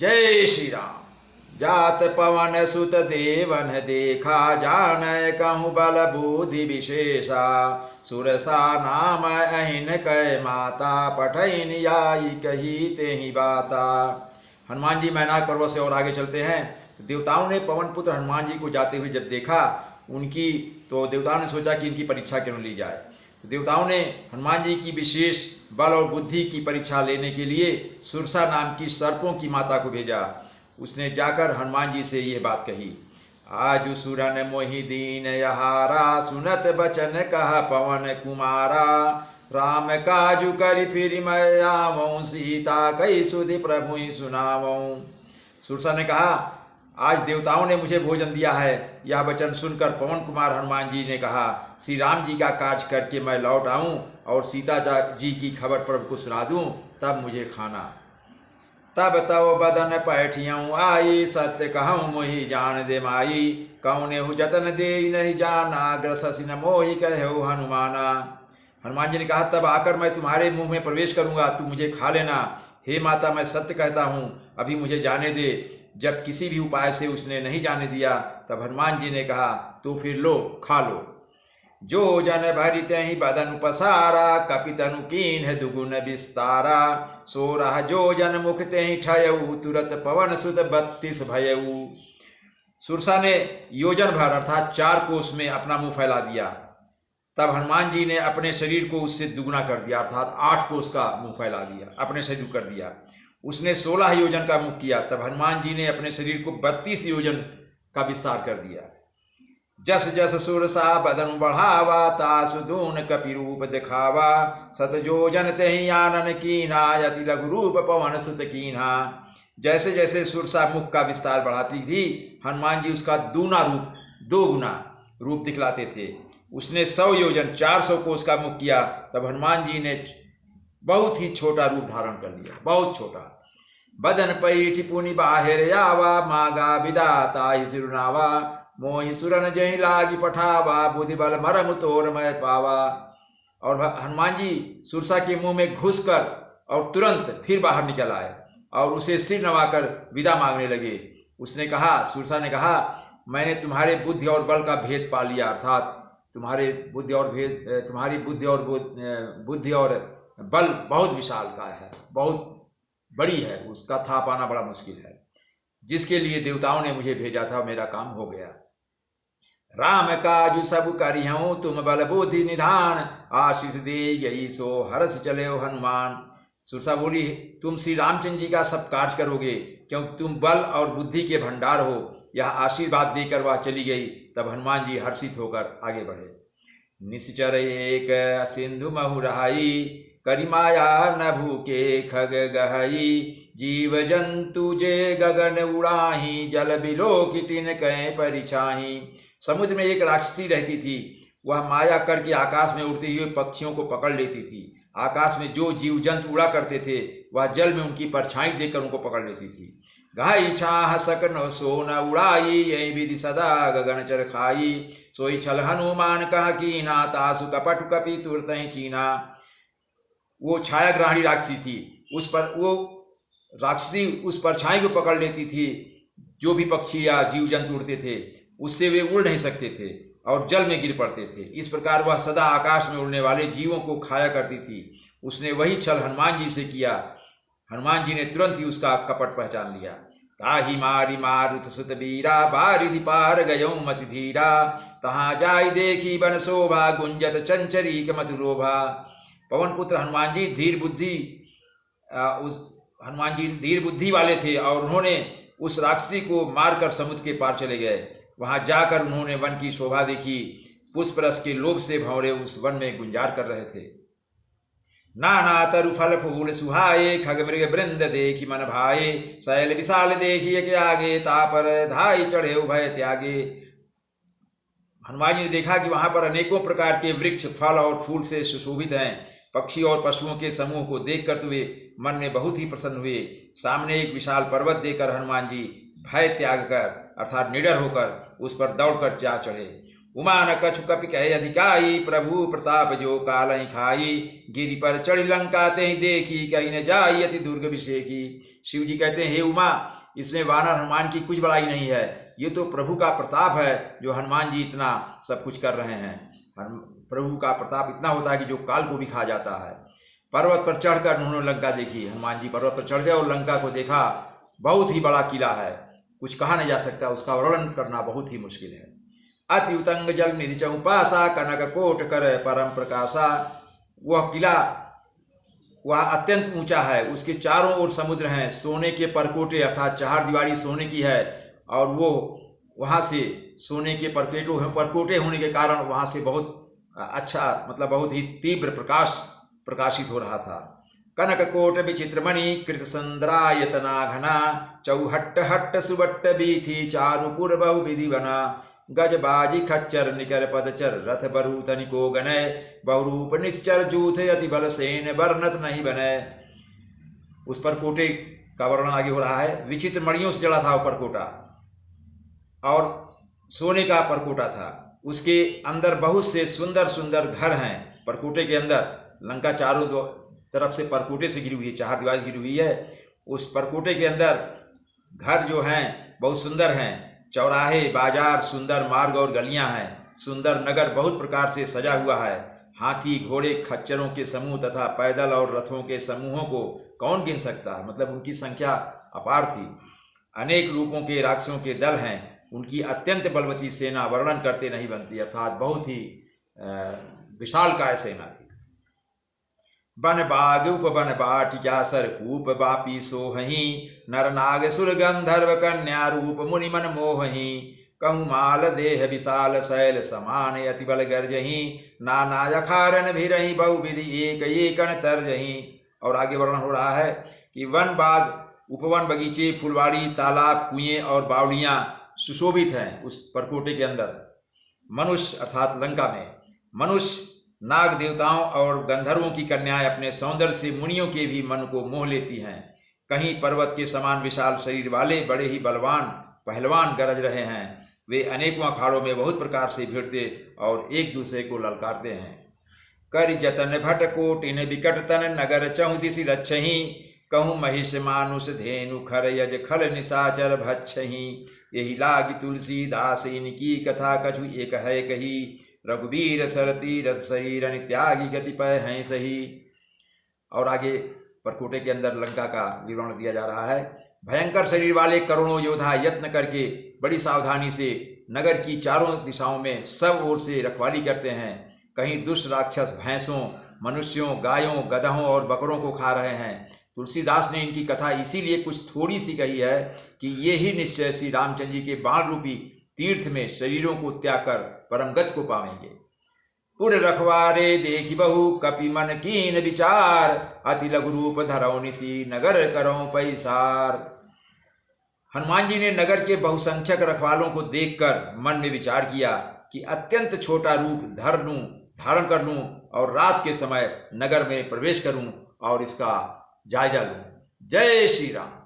जय श्री राम। जात पवन सुत देवन देखा, जान कहूँ बल बुद्धि विशेषा। सुरसा नाम अहिन कै माता, पठैन आई कही ते ही बाता। हनुमान जी मैनाक पर्वत से और आगे चलते हैं तो देवताओं ने पवन पुत्र हनुमान जी को जाते हुए जब देखा उनकी, तो देवताओं ने सोचा कि इनकी परीक्षा क्यों ली जाए। तो देवताओं ने हनुमान जी की विशेष बल और बुद्धि की परीक्षा लेने के लिए सुरसा नाम की सर्पों की माता को भेजा। उसने जाकर हनुमान जी से यह बात कही, आजु सुरन मोहि दीन यहारा, सुनत बचन कह पवन कुमारा। राम काजु करि फिर मैं आवऊँ, सीता कई सुधि प्रभु सुनावऊँ। सुरसा ने कहा, आज देवताओं ने मुझे भोजन दिया है। यह वचन सुनकर पवन कुमार हनुमान जी ने कहा, श्री राम जी का कार्य करके मैं लौट आऊं और सीता जी की खबर प्रभु को सुना दूं, तब मुझे खाना। तब तव बदन पैठियों आई, सत्य कहूँ मोहि जान दे माई। कौनेहु जतन दे नहीं जाना, ग्रससि न मोहि कहो हनुमाना। हनुमान जी ने कहा, तब आकर मैं तुम्हारे मुंह में प्रवेश करूंगा, तुम मुझे खा लेना। हे माता, मैं सत्य कहता हूँ, अभी मुझे जाने दे। जब किसी भी उपाय से उसने नहीं जाने दिया, तब हनुमान जी ने कहा, तो फिर लो, खा लो। जो जन भरि तहि बदन पसारा, कपितनु कीन्ह दुगुन विस्तारा। सोरह जो जन मुख तहि ठयऊ, तुरत पवन सुत 32 भयऊ। सुरसा ने योजन भर अर्थात 4 कोस में अपना मुंह फैला दिया। तब हनुमान जी ने अपने शरीर को उससे दुगुना कर दिया, अर्थात 8 कोस का मुंह फैला दिया, अपने शरीर कर दिया। उसने 16 योजन का मुख किया, तब हनुमान जी ने अपने शरीर को 32 योजन का विस्तार कर दिया। जस जस सुरसा बदन बढ़ावा, तासु दून कपि रूप दिखावा। सत जोजन तेहि आनन कीन्हा, यति लघु रूप पवन सुत कीन्हा। जैसे जैसे सुरसा मुख का विस्तार बढ़ाती थी, हनुमान जी उसका दूना रूप, 2 गुना रूप दिखलाते थे। उसने 100 योजन 400 कोस का मुख किया, तब हनुमान जी ने बहुत ही छोटा रूप धारण कर लिया, बहुत छोटा। बदन पैठ पुनि बाहिर आवा, मागा विदाता ही सिरुनावा। मोहि सुरन जहि लागी पठावा, बुद्धि बल मरम तोर मैं पावा। और हनुमान जी सुरसा के मुंह में घुसकर और तुरंत फिर बाहर निकल आए और उसे सिर नवाकर विदा मांगने लगे। उसने कहा, सुरसा ने कहा, मैंने तुम्हारे बुद्धि और बल का भेद पा लिया, अर्थात तुम्हारी बुद्धि और बल बहुत विशाल का है, बहुत बड़ी है, उसका था पाना बड़ा मुश्किल है। जिसके लिए देवताओं ने मुझे भेजा था, मेरा काम हो गया। राम काजु सब करिहूँ, तुम बल बुद्धि निधान। आशीष दे यही सो हरस चले हो हनुमान। सुरसा बोली, तुम श्री रामचंद्र जी का सब कार्य करोगे, क्योंकि तुम बल और बुद्धि के भंडार हो। यह आशीर्वाद देकर वह चली गई। तब हनुमान जी हर्षित होकर आगे बढ़े। निश्चर एक सिंधु महु रहाई, करिमाया नभु के खग गहई। जीव जंतु जे गगन उड़ाही, जल बिलो की तिन कह परिछाही। समुद्र में एक राक्षसी रहती थी। वह माया करके आकाश में उड़ते हुए पक्षियों को पकड़ लेती थी। आकाश में जो जीव जंतु उड़ा करते थे, वह जल में उनकी परछाई देखकर उनको पकड़ लेती थी। घाई छाह सकन सो न उड़ाई, यही विधि सदा गगन चर खाई। सोई छल हनुमान कह कीन्हा, तासु कपट कपि तुरत ही चीना। वो छाया ग्रहणी राक्षसी थी। वो राक्षसी उस परछाई को पकड़ लेती थी। जो भी पक्षी या जीव जंतु उड़ते थे, उससे वे उड़ नहीं सकते थे और जल में गिर पड़ते थे। इस प्रकार वह सदा आकाश में उड़ने वाले जीवों को खाया करती थी। उसने वही छल हनुमान जी से किया। हनुमान जी ने तुरंत ही उसका कपट पहचान लिया। ताहि मारी मारुत सुत बीरा, बारिधि पार गयौ मति धीरा। तहाँ जाय देखी बन शोभा, गुंजत चंचरी मधु लोभा। पवन पुत्र हनुमान जी धीर बुद्धि वाले थे और उन्होंने उस राक्षसी को मारकर समुद्र के पार चले गए। वहां जाकर उन्होंने वन की शोभा देखी। पुष्प रस के लोभ से भंवरे उस वन में गुंजार कर रहे थे। नाना तरु फल फूल सुहाए, खग मृग वृंद देखी मन भाए। शैल विशाल देखिए के आगे, तापर धाई चढ़े उभय त्यागे। हनुमान जी ने देखा कि वहां पर अनेकों प्रकार के वृक्ष फल और फूल से सुशोभित हैं। पक्षी और पशुओं के समूह को देखकर वे मन में बहुत ही प्रसन्न हुए। सामने एक विशाल पर्वत देखकर हनुमान जी भय त्याग कर अर्थात निडर होकर उस पर दौड़कर जा चढ़े। उमा न कछु कपि कहे अधिकाई, प्रभु प्रताप जो कालहि खाई। गिरि पर चढ़ी लंका ते देखी, कहीं न जाई अति दुर्ग विषेकी। शिव जी कहते हैं, हे उमा, इसमें वानर हनुमान की कुछ बड़ाई नहीं है, ये तो प्रभु का प्रताप है जो हनुमान जी इतना सब कुछ कर रहे हैं। प्रभु का प्रताप इतना होता है कि जो काल को भी खा जाता है। पर्वत पर चढ़कर उन्होंने लंका देखी। हनुमान जी पर्वत पर चढ़ गए और लंका को देखा। बहुत ही बड़ा किला है, कुछ कहा नहीं जा सकता, उसका वर्णन करना बहुत ही मुश्किल है। अति उतंग जल निधि चहुपासा, कनक कोट कर परम प्रकाशा। वह किला वह अत्यंत ऊंचा है, उसके चारों ओर समुद्र हैं, सोने के परकोटे अर्थात चार दीवारी सोने की है, और वो वहाँ से सोने के परकोटे होने के कारण वहाँ से बहुत अच्छा मतलब बहुत ही तीव्र प्रकाश प्रकाशित हो रहा था। कनक कोट विचित्र मणि कृत संद्रायतना घना, चौहट्ट हट्ट सुबट्ट बीथी चारुपुर बहु विधि बना। गज बाजी खच्चर निकर पदचर रथ बरू तनिको गनय, बहुरूप निश्चर जूथ अति बल सेन वर्णत नहीं बनय। उस परकोटे का वर्णन आगे हो रहा है। विचित्र मणियों से जड़ा था वो परकोटा और सोने का परकोटा था। उसके अंदर बहुत से सुंदर सुंदर घर हैं। परकोटे के अंदर लंका चारों तरफ से परकोटे से घिरी हुई है, चार दीवार घिरी हुई है। उस परकोटे के अंदर घर जो हैं बहुत सुंदर हैं। चौराहे, बाजार, सुंदर मार्ग और गलियां हैं। सुंदर नगर बहुत प्रकार से सजा हुआ है। हाथी, घोड़े, खच्चरों के समूह तथा पैदल और रथों के समूहों को कौन गिन सकता है, मतलब उनकी संख्या अपार थी। अनेक रूपों के राक्षसों के दल हैं। उनकी अत्यंत बलवती सेना वर्णन करते नहीं बनती, अर्थात बहुत ही विशालकाय सेना थी। बन बाग उपवन बाटिका सरकूप बापी सोहही, नर नाग सुर गंधर्व कन्या रूप मुनि मन मोहही। कहूँ माल देह विशाल शैल समान अति बल गर्जही, नाना यखारन भी रही बहु विधि एक एकन तर्जही। और आगे वर्णन हो रहा है कि वन बाग उपवन बगीचे फुलवाड़ी तालाब कुएं और बावड़ियाँ सुशोभित हैं उस परकोटे के अंदर। मनुष्य अर्थात लंका में मनुष्य, नाग देवताओं और गंधर्वों की कन्याएं अपने सौंदर्य से मुनियों के भी मन को मोह लेती हैं। कहीं पर्वत के समान विशाल शरीर वाले बड़े ही बलवान पहलवान गरज रहे हैं। वे अनेकों अखाड़ों में बहुत प्रकार से भिड़ते और एक दूसरे को ललकारते हैं। कर जतन भट कोटिन विकट तन नगर चहु दिशि रक्षही, कहूँ महिष मानुष धेनु खर यज खल निशाचर भक्षही। यही लागी तुलसीदास इनकी कथा कछु एक है कही, रघुवीर सरती रथ शरीर त्यागी गतिपय हैं सही। और आगे परकोटे के अंदर लंका का विवरण दिया जा रहा है। भयंकर शरीर वाले करोड़ों योद्धा यत्न करके बड़ी सावधानी से नगर की चारों दिशाओं में सब ओर से रखवाली करते हैं। कहीं दुष्ट राक्षस भैंसों, मनुष्यों, गायों, गधों और बकरों को खा रहे हैं। तुलसीदास ने इनकी कथा इसीलिए कुछ थोड़ी सी कही है कि ये ही निश्चय श्री रामचंद्र जी के बाण रूपी तीर्थ में शरीरों को त्याग कर परम गति को पावेंगे। पुर रखवारे देखी बहु कपि मन कीन विचार, अति लघु रूप धरौ निसी नगर करौ पैसार। हनुमान जी ने नगर के बहुसंख्यक रखवालों को देखकर मन में विचार किया कि अत्यंत छोटा रूप धारण कर लूं और रात के समय नगर में प्रवेश करूं और इसका जायजा लूं। जय श्री राम।